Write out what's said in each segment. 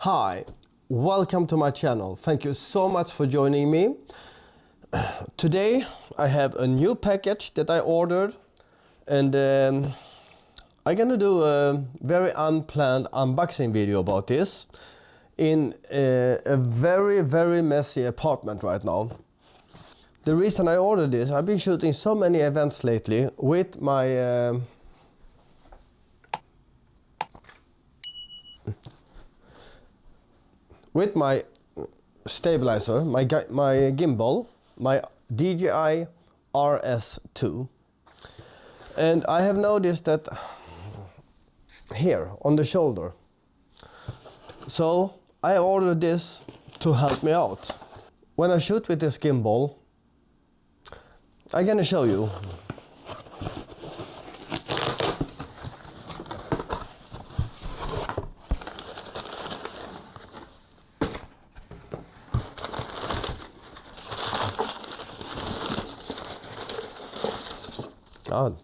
Hi, welcome to my channel. Thank you so much for joining me. Today I have a new package that I ordered, and I'm gonna do a very unplanned unboxing video about this in a very messy apartment right now. The reason I ordered this, I've been shooting so many events lately with my stabilizer, my gimbal, my DJI RS2, and I have noticed that here on the shoulder. So I ordered this to help me out. When I shoot with this gimbal, I'm gonna show you.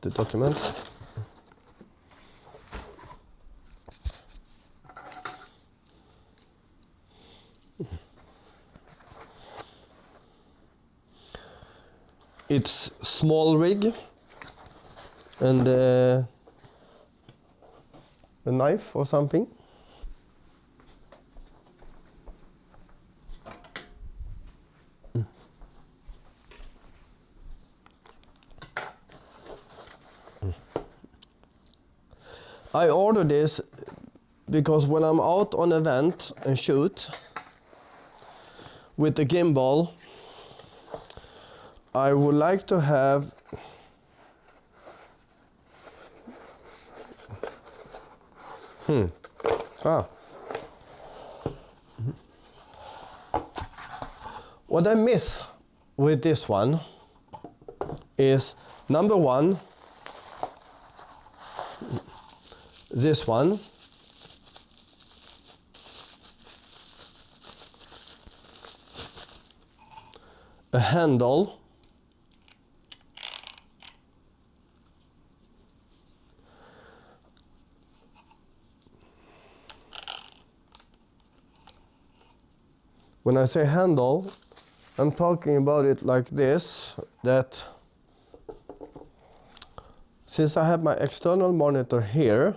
The documents. It's Smallrig and a knife or something. I ordered this because when I'm out on event and shoot with the gimbal, I would like to have What I miss with this one is number one, this one, a handle, when I say handle, I'm talking about it like this, that since I have my external monitor here,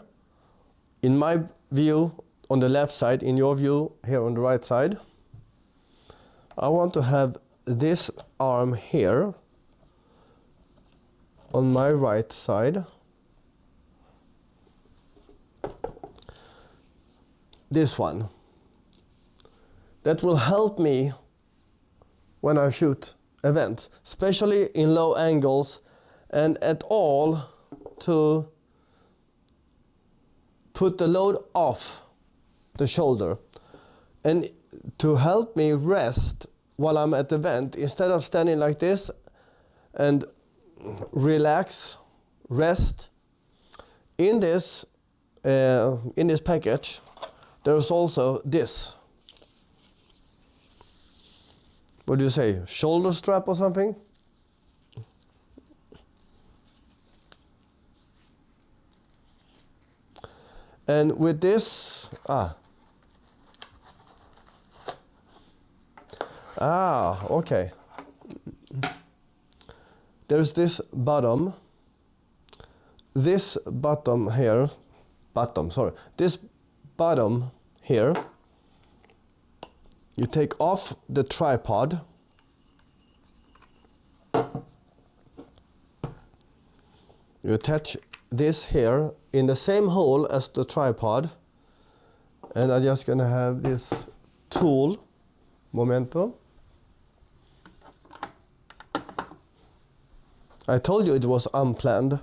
in my view on the left side, in your view here on the right side, I want to have this arm here on my right side, this one. That will help me when I shoot events, especially in low angles, and at all to put the load off the shoulder and to help me rest while I'm at the event, instead of standing like this and relax, rest. In this package, there's also this. What do you say? Shoulder strap or something? And with this, okay. There's this bottom. This bottom here, this bottom here. You take off the tripod. You attach this here in the same hole as the tripod, and I'm just gonna have this tool, Momento. I told you it was unplanned.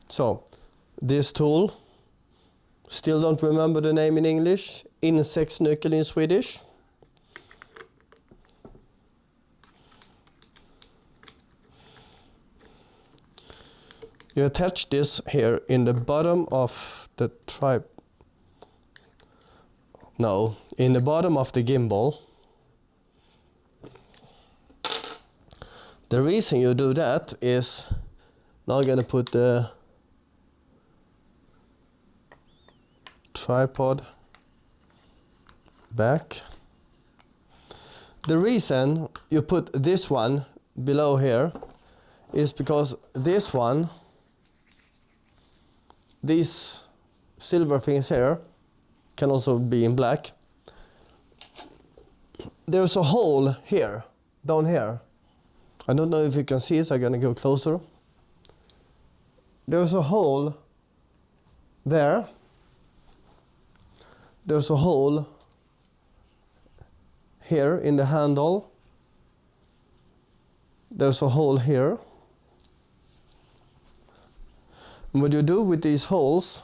So, this tool, still don't remember the name in English, insektsnyckel in Swedish. You attach this here in the bottom of the in the bottom of the gimbal The reason you do that is, now I'm gonna put the tripod back. The reason you put this one below here is because this one, these silver things here, can also be in black. There's a hole here, down here. I don't know if you can see it, so I'm gonna go closer. There's a hole there. There's a hole here in the handle. There's a hole here. And what you do with these holes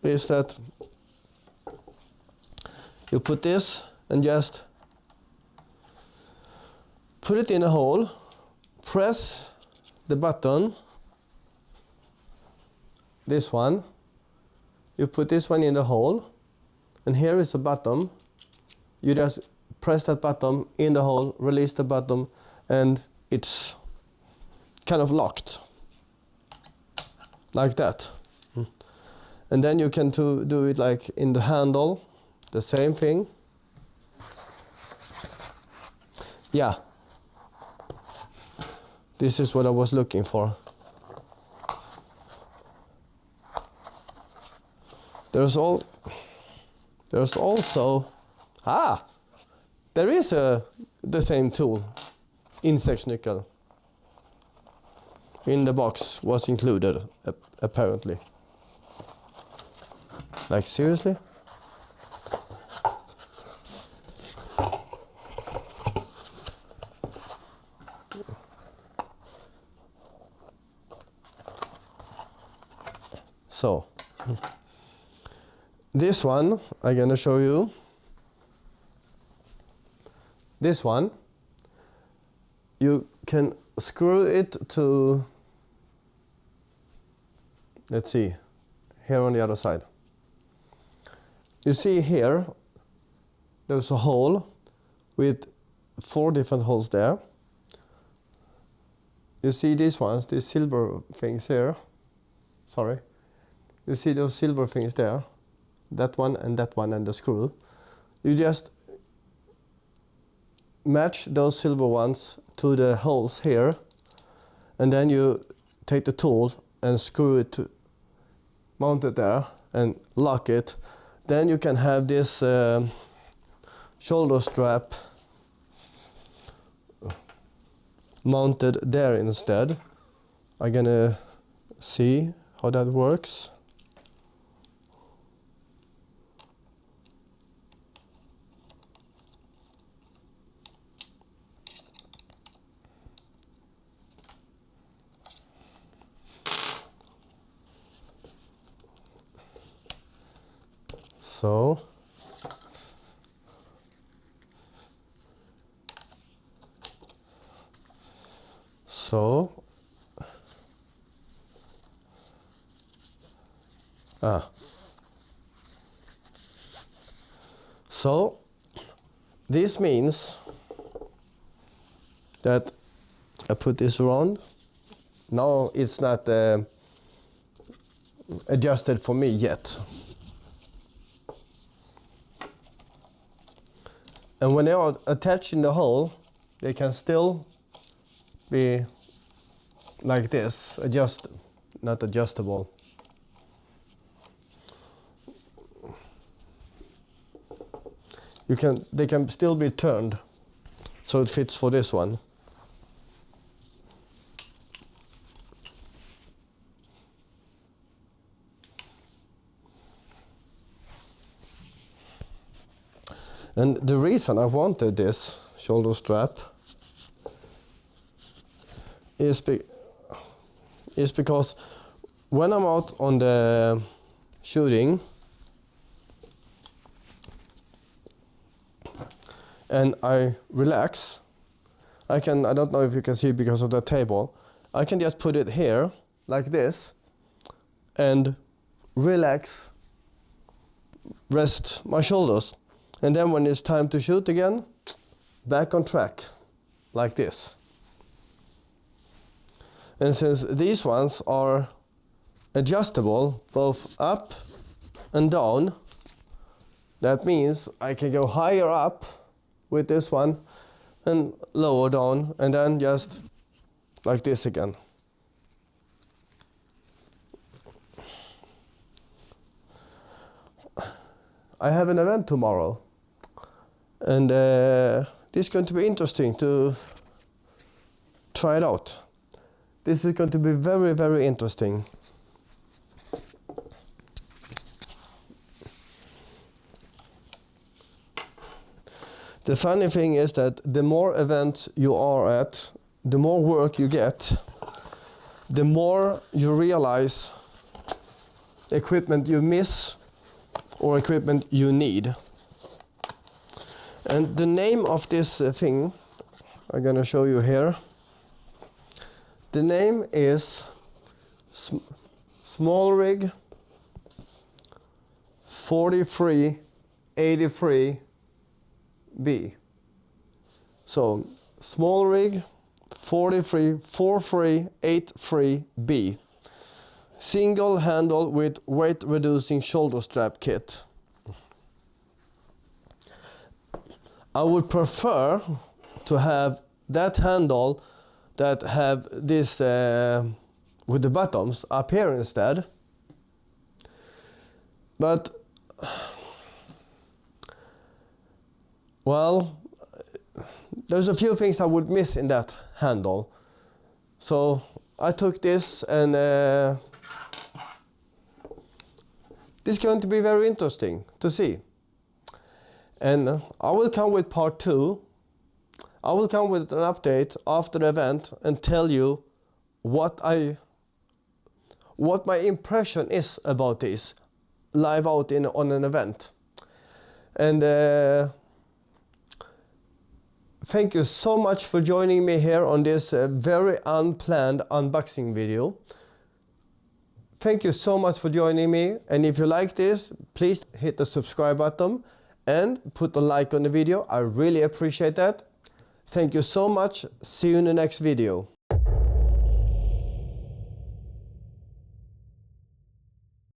is that you put this and just put it in a hole, press the button, this one, you put this one in the hole, and here is the button. You just press that button in the hole, release the button, and it's kind of locked, like that. And then you can do it like in the handle, the same thing. Yeah. This is what I was looking for. There's also, there is the same tool, insektsnyckel. In the box was included, apparently. Like, seriously? So, this one I'm gonna show you. This one, you can screw it to, let's see, here on the other side. You see here, there's a hole with 4 different holes there. You see these ones, these silver things here. Sorry. You see those silver things there, that one and the screw. You just match those silver ones to the holes here, and then you take the tool and screw it to, mount it there and lock it. Then you can have this shoulder strap mounted there instead. I'm gonna see how that works. So, so this means that I put this around. Now it's not adjusted for me yet. And when they are attached in the hole, they can still be like this, not adjustable. They can still be turned, so it fits for this one. And the reason I wanted this shoulder strap is because when I'm out on the shooting and I relax, I don't know if you can see because of the table, I can just put it here like this and relax, rest my shoulders. And then when it's time to shoot again, back on track, like this. And since these ones are adjustable both up and down, that means I can go higher up with this one and lower down, and then just like this again. I have an event tomorrow, and this is going to be interesting to try it out. This is going to be very, very interesting. The funny thing is that the more events you are at, the more work you get, the more you realize equipment you miss or equipment you need. And the name of this thing, I'm gonna show you here. The name is Smallrig 4383B. So Smallrig 4383B. Single handle with weight reducing shoulder strap kit. I would prefer to have that handle that have this with the buttons up here instead. But well, there's a few things I would miss in that handle. So I took this, and this is going to be very interesting to see. And I will come with part 2. I will come with an update after the event and tell you what my impression is about this live out on an event. And thank you so much for joining me here on this very unplanned unboxing video. Thank you so much for joining me, and if you like this, please hit the subscribe button and put a like on the video. I really appreciate that. Thank you so much. See you in the next video.